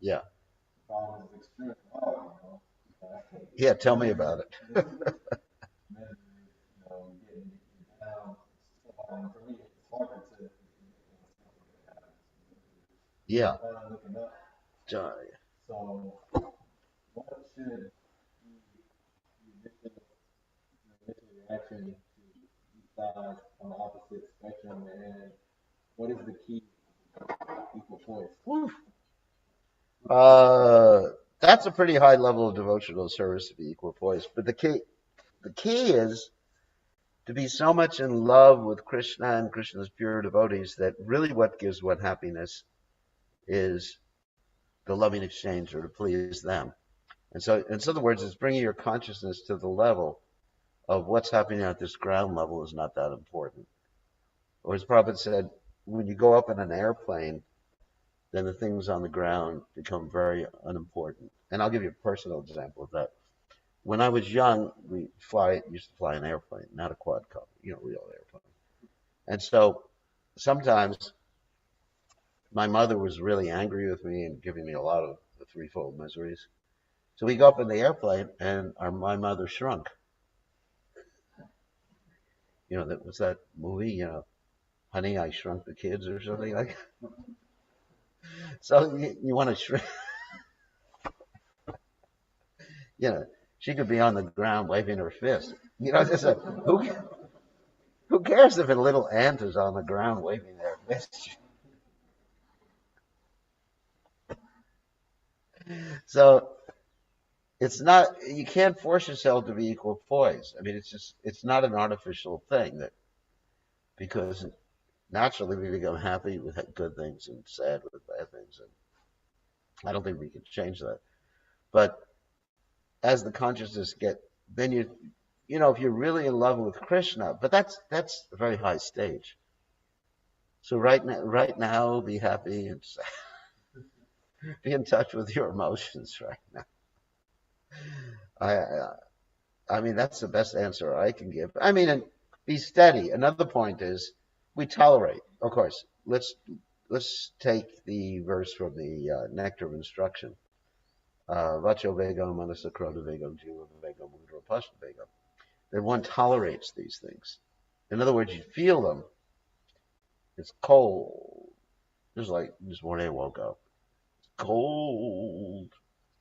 Yeah. Yeah, tell me about it. Yeah. That's a pretty high level of devotional service to be equal poised. But the key is to be so much in love with Krishna and Krishna's pure devotees that really what gives one happiness is the loving exchange or to please them. And so, in other words, it's bringing your consciousness to the level of what's happening at this ground level is not that important. Or as Prabhupada said, when you go up in an airplane, then the things on the ground become very unimportant. And I'll give you a personal example of that. When I was young, we used to fly an airplane, not a quadcopter, real airplane. And so sometimes my mother was really angry with me and giving me a lot of the threefold miseries. So we go up in the airplane, and my mother shrunk. That was that movie, Honey, I Shrunk the Kids or something like that. So you want to shrink, she could be on the ground waving her fist. Just who cares if a little ant is on the ground waving their fist? So it's not, you can't force yourself to be equal poised. I mean, it's not an artificial thing because naturally we become happy with good things and sad with bad things. And I don't think we can change that. But as the consciousness then if you're really in love with Krishna, but that's a very high stage. So right now, be happy and be in touch with your emotions right now. I mean, that's the best answer I can give. I mean, and be steady. Another point is we tolerate. Of course, let's take the verse from the Nectar of Instruction. Vacho vegam, manasakroda vegam, jiva vegam, mudra pashta vegam. That one tolerates these things. In other words, you feel them. It's cold. Just like this morning I woke up. It's cold.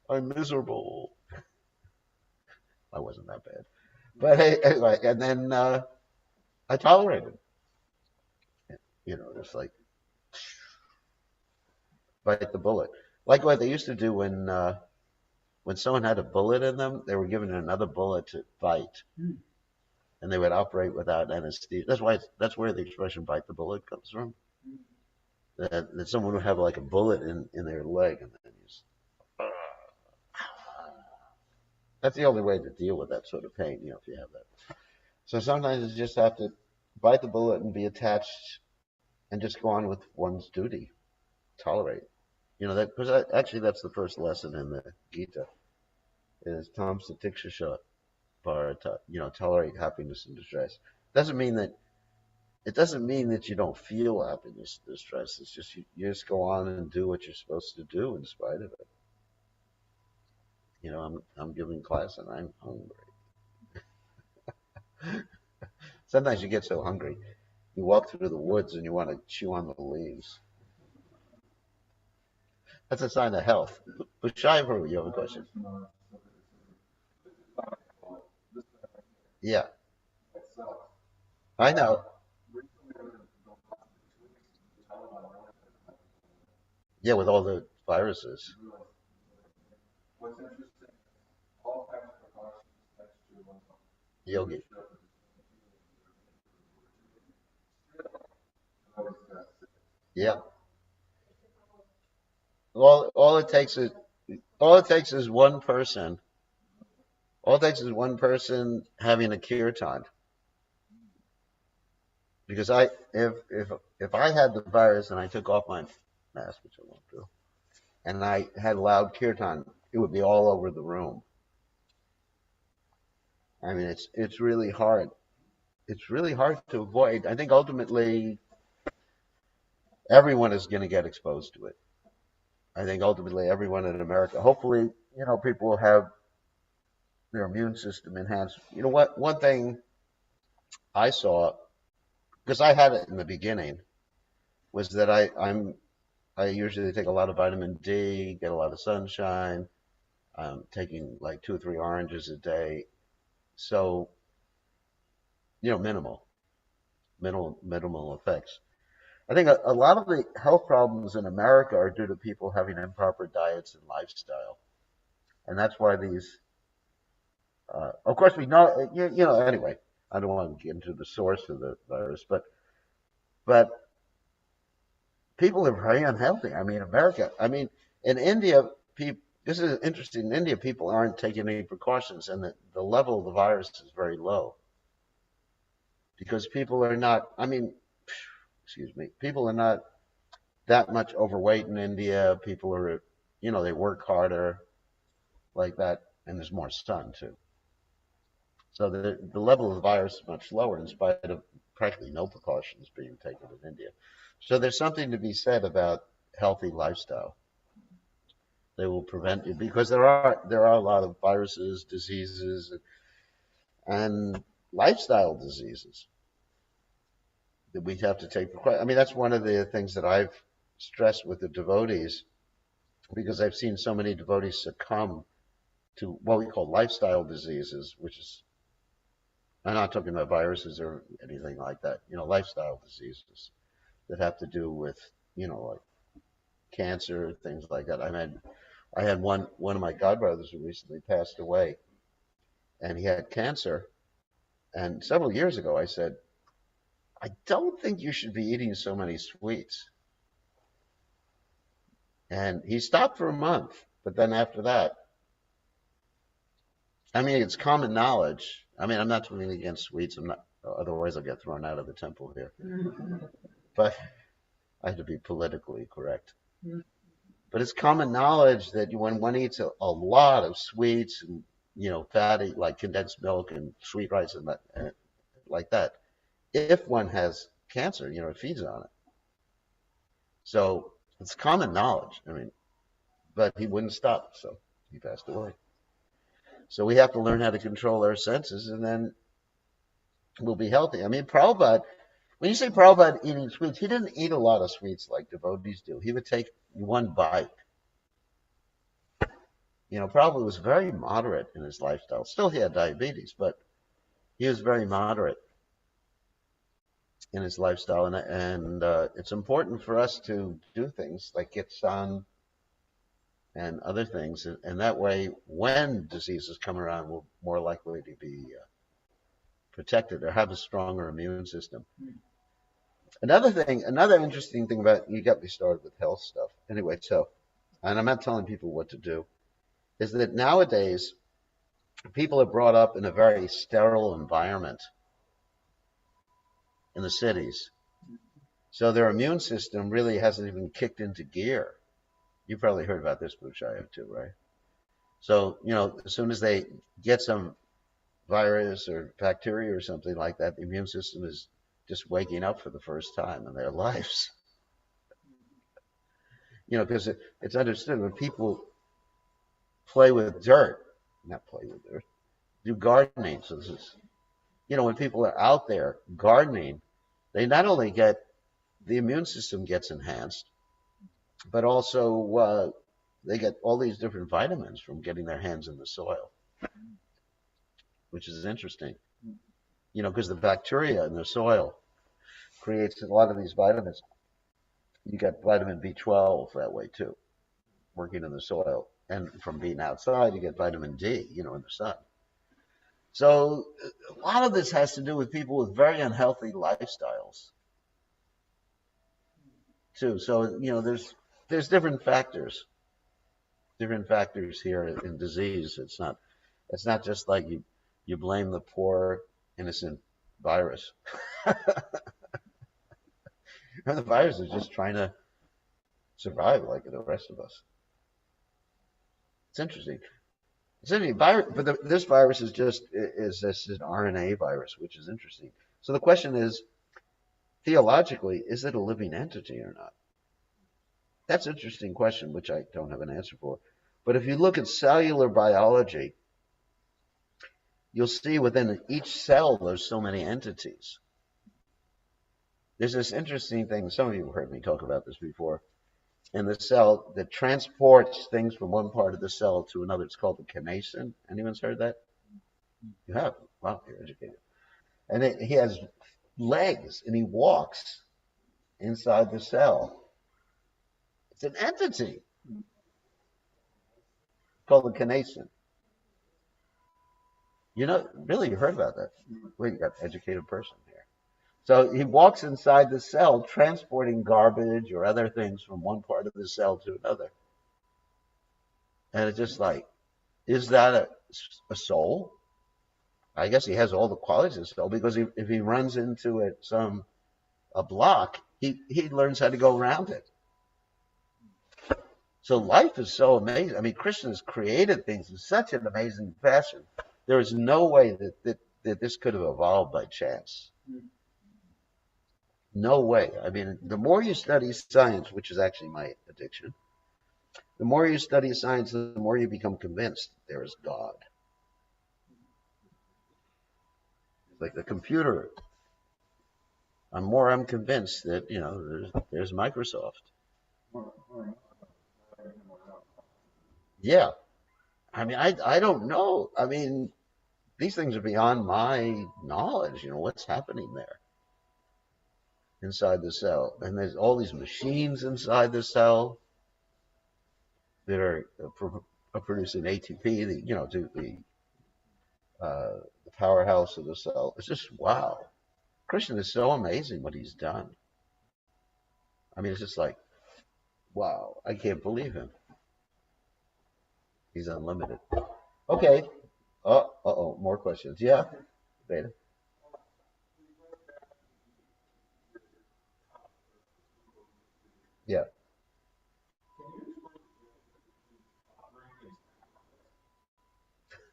I'm miserable. I wasn't that bad. But anyway, and then I tolerated. Just like bite the bullet. Like what they used to do when someone had a bullet in them, they were given another bullet to bite, and they would operate without anesthesia. That's where the expression "bite the bullet" comes from. That someone would have like a bullet in their leg, and then That's the only way to deal with that sort of pain, if you have that. So sometimes you just have to bite the bullet and be attached and just go on with one's duty, tolerate. That because actually that's the first lesson in the Gita is tam satiksha bharata, tolerate happiness and distress. Doesn't mean that it doesn't mean that you don't feel happiness and distress. It's just you just go on and do what you're supposed to do in spite of it. I'm giving class and I'm hungry. Sometimes you get so hungry, you walk through the woods and you want to chew on the leaves. That's a sign of health. Bushaiva, you have a question? Yeah, I know. Yeah, with all the viruses. Yogi. Yeah. All it takes is all it takes is one person. All it takes is one person having a kirtan. Because if I had the virus and I took off my mask, which I won't do, and I had loud kirtan, it would be all over the room. I mean, it's really hard. It's really hard to avoid. I think ultimately everyone is going to get exposed to it. I think ultimately everyone in America, hopefully, people will have their immune system enhanced. You know what? One thing I saw, because I had it in the beginning, was that I usually take a lot of vitamin D, get a lot of sunshine. I'm taking like 2 or 3 oranges a day. So, minimal effects. I think a lot of the health problems in America are due to people having improper diets and lifestyle. And that's why these, of course, we know, anyway, I don't want to get into the source of the virus, but people are very unhealthy. I mean, in India, people, this is interesting. In India, people aren't taking any precautions, and the level of the virus is very low because people are not, excuse me, people are not that much overweight in India. People are, they work harder like that, and there's more sun too. So the level of the virus is much lower in spite of practically no precautions being taken in India. So there's something to be said about healthy lifestyle. They will prevent you because there are a lot of viruses, diseases, and lifestyle diseases that we have to take precautions. I mean, that's one of the things that I've stressed with the devotees because I've seen so many devotees succumb to what we call lifestyle diseases, which is, I'm not talking about viruses or anything like that, lifestyle diseases that have to do with, like cancer, things like that. I had one of my godbrothers who recently passed away, and he had cancer. And several years ago, I said, I don't think you should be eating so many sweets. And he stopped for a month, but then after that, it's common knowledge. I'm not talking against sweets. I'm not. Otherwise, I'll get thrown out of the temple here. But I have to be politically correct. But it's common knowledge that when one eats a lot of sweets and fatty like condensed milk and sweet rice and like that, if one has cancer, it feeds on it. So it's common knowledge. But he wouldn't stop, so he passed away. So we have to learn how to control our senses, and then we'll be healthy. Prabhupada, when you say Prabhupada eating sweets, he didn't eat a lot of sweets like devotees do. He would take one bite. Prabhupada was very moderate in his lifestyle. Still, he had diabetes, but he was very moderate in his lifestyle. And it's important for us to do things like get sun and other things. And that way, when diseases come around, we're more likely to be protected or have a stronger immune system. Another interesting thing about, you got me started with health stuff. Anyway, and I'm not telling people what to do, is that nowadays People are brought up in a very sterile environment in the cities. So their immune system really hasn't even kicked into gear. You probably heard about this, Bushaya, too, right? So, as soon as they get some virus or bacteria or something like that, the immune system is just waking up for the first time in their lives. Because it's understood when people play with dirt, not play with dirt, do gardening. So this is, when people are out there gardening, they not only get the immune system gets enhanced, but also they get all these different vitamins from getting their hands in the soil, which is interesting. Because the bacteria in the soil creates a lot of these vitamins. You get vitamin B12 that way too, working in the soil. And from being outside, you get vitamin D, in the sun. So a lot of this has to do with people with very unhealthy lifestyles too. So, there's different factors here in disease. It's not just like you blame the poor innocent virus. The virus is just trying to survive like the rest of us. It's interesting. It's interesting. This virus is just an RNA virus, which is interesting. So the question is, theologically, is it a living entity or not? That's an interesting question, which I don't have an answer for. But if you look at cellular biology, you'll see within each cell there's so many entities. There's this interesting thing, some of you have heard me talk about this before, in the cell that transports things from one part of the cell to another. It's called the kinesin. Anyone's heard that? You have? Wow, you're educated. And he has legs, and he walks inside the cell. It's an entity called the kinesin. Really, you heard about that? Well, you got an educated person here. So he walks inside the cell, transporting garbage or other things from one part of the cell to another. And it's just like, is that a soul? I guess he has all the qualities of a soul, because if he runs into a block, he learns how to go around it. So life is so amazing. I mean, Krishna has created things in such an amazing fashion. There is no way that this could have evolved by chance. No way. I mean, the more you study science, which is actually my addiction, the more you study science, the more you become convinced there is God. Like the computer, I'm convinced that, there's Microsoft. Yeah. I mean, I don't know. I mean, these things are beyond my knowledge. What's happening there inside the cell. And there's all these machines inside the cell that are producing ATP, the powerhouse of the cell. It's just, wow. Krishna is so amazing what he's done. I mean, it's just like, wow, I can't believe him. He's unlimited. Okay. Uh-oh, more questions. Yeah, Beta. Yeah.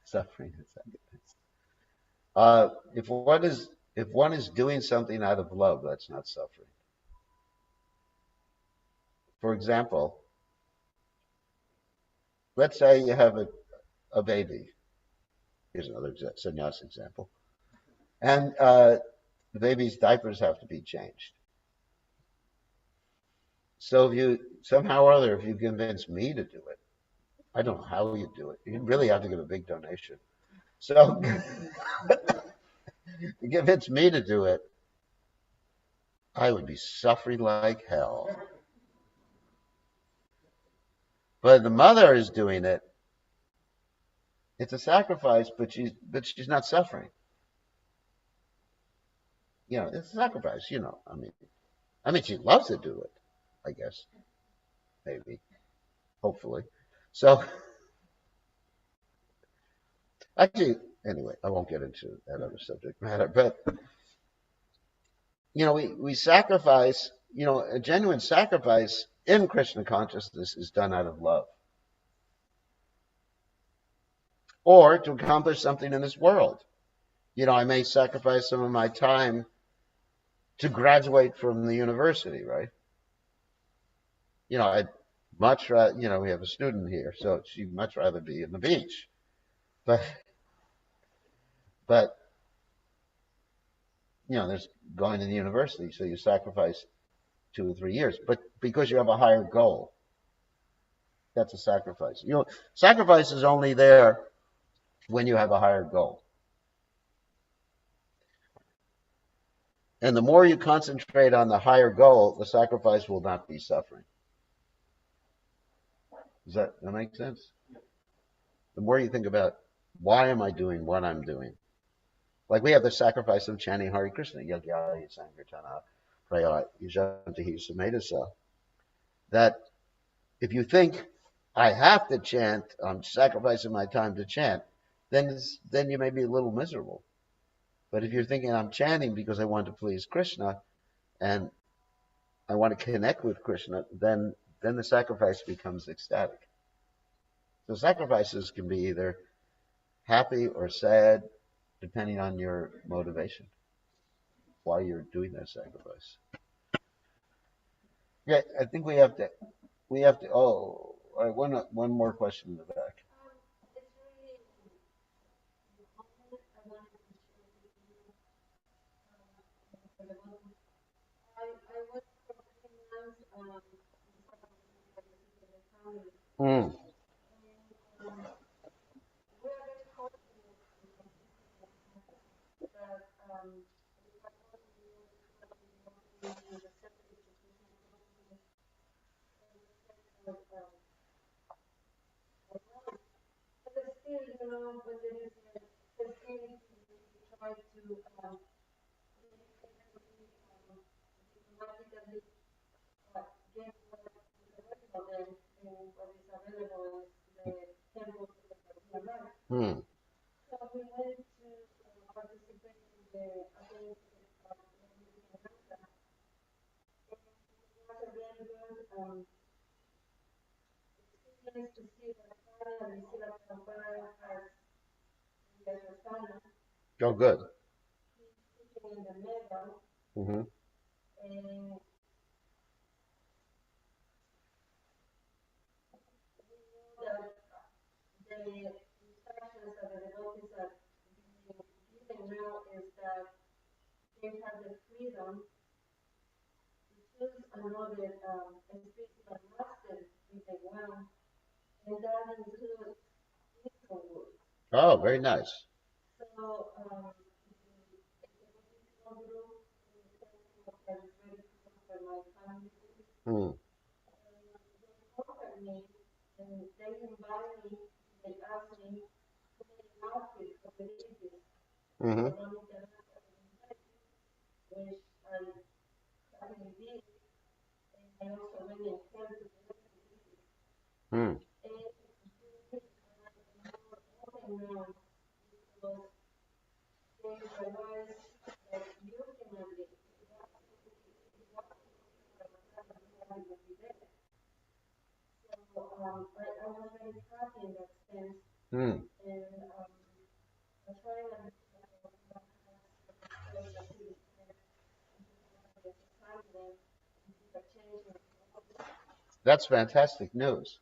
Suffering is sacrifice. If one is doing something out of love, that's not suffering. For example, let's say you have a baby. Here's another sannyas example. And the baby's diapers have to be changed. So if you somehow or other, if you convince me to do it, I don't know how you do it. You really have to give a big donation. So you convince me to do it, I would be suffering like hell. But the mother is doing it. It's a sacrifice, but she's not suffering. It's a sacrifice. I mean, she loves to do it. I guess, maybe, hopefully. So Actually, anyway, I won't get into that other subject matter, but we sacrifice, a genuine sacrifice in Krishna consciousness is done out of love or to accomplish something in this world. I may sacrifice some of my time to graduate from the university, right? I'd much rather, we have a student here, so she'd much rather be in the beach. But, but, there's going to the university, so you sacrifice 2 or 3 years, but because you have a higher goal, that's a sacrifice. Sacrifice is only there when you have a higher goal. And the more you concentrate on the higher goal, the sacrifice will not be suffering. Does that make sense? The more you think about why am I doing what I'm doing? Like we have the sacrifice of chanting Hare Krishna, Yagyaya Sankirtana, Praya Yajantahi Sumedasa. That if you think I have to chant, I'm sacrificing my time to chant, then you may be a little miserable. But if you're thinking I'm chanting because I want to please Krishna and I want to connect with Krishna, then the sacrifice becomes ecstatic. So sacrifices can be either happy or sad, depending on your motivation, why you're doing that sacrifice. Yeah, I think we have to. Oh, all right. One more question in the back. Mm. Mm. Oh, good. Mm-hmm. Oh, very nice. Mm. Mm-hmm. Mm. Mm. That's fantastic news.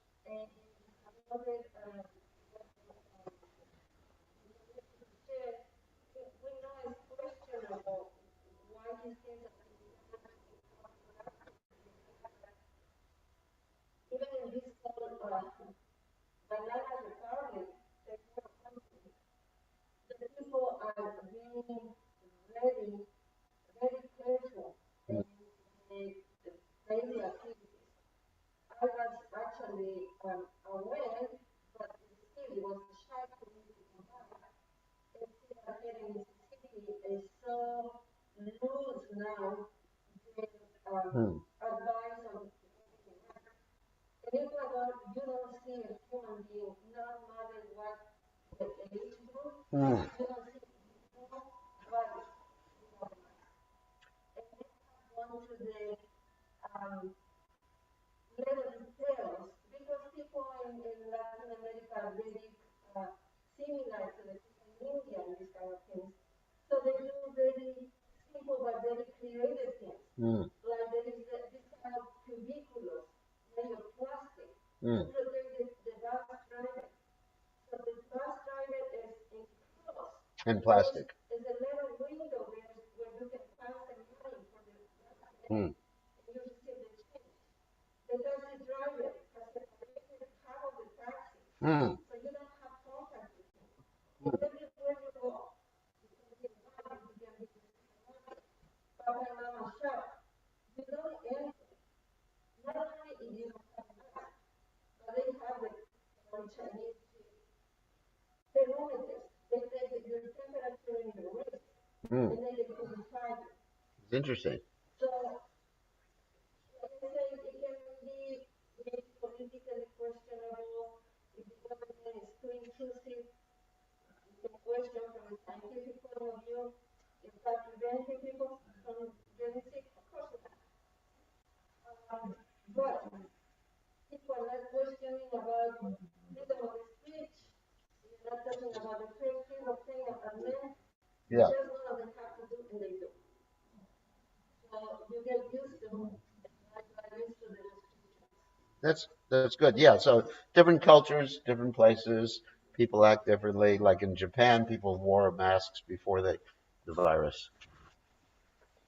Mm. Mm. Mm. Mm. And plastic. Mm. Mm. Mm. It's interesting. Yeah. That's good. Yeah. So different cultures, different places, people act differently. Like in Japan, people wore masks before the virus,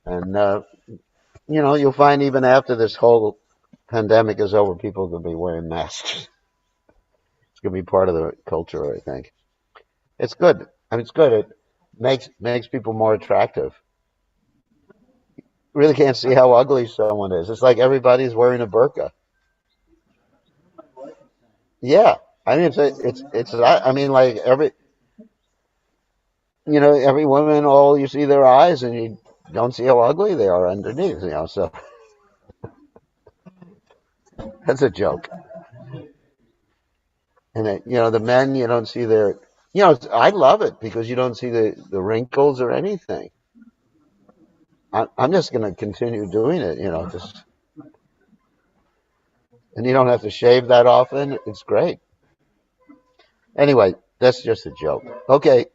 and you'll find even after this whole pandemic is over, people are going to be wearing masks. It's going to be part of the culture, I think. It's good. I mean, it's good. It makes people more attractive. You really can't see how ugly someone is. It's like everybody's wearing a burqa. Yeah. I mean, I mean, like every woman, all you see their eyes, and you don't see how ugly they are underneath. So that's a joke. And the men, you don't see their, I love it because you don't see the wrinkles or anything. I'm just going to continue doing it, just, and you don't have to shave that often. It's great. Anyway, that's just a joke. Okay.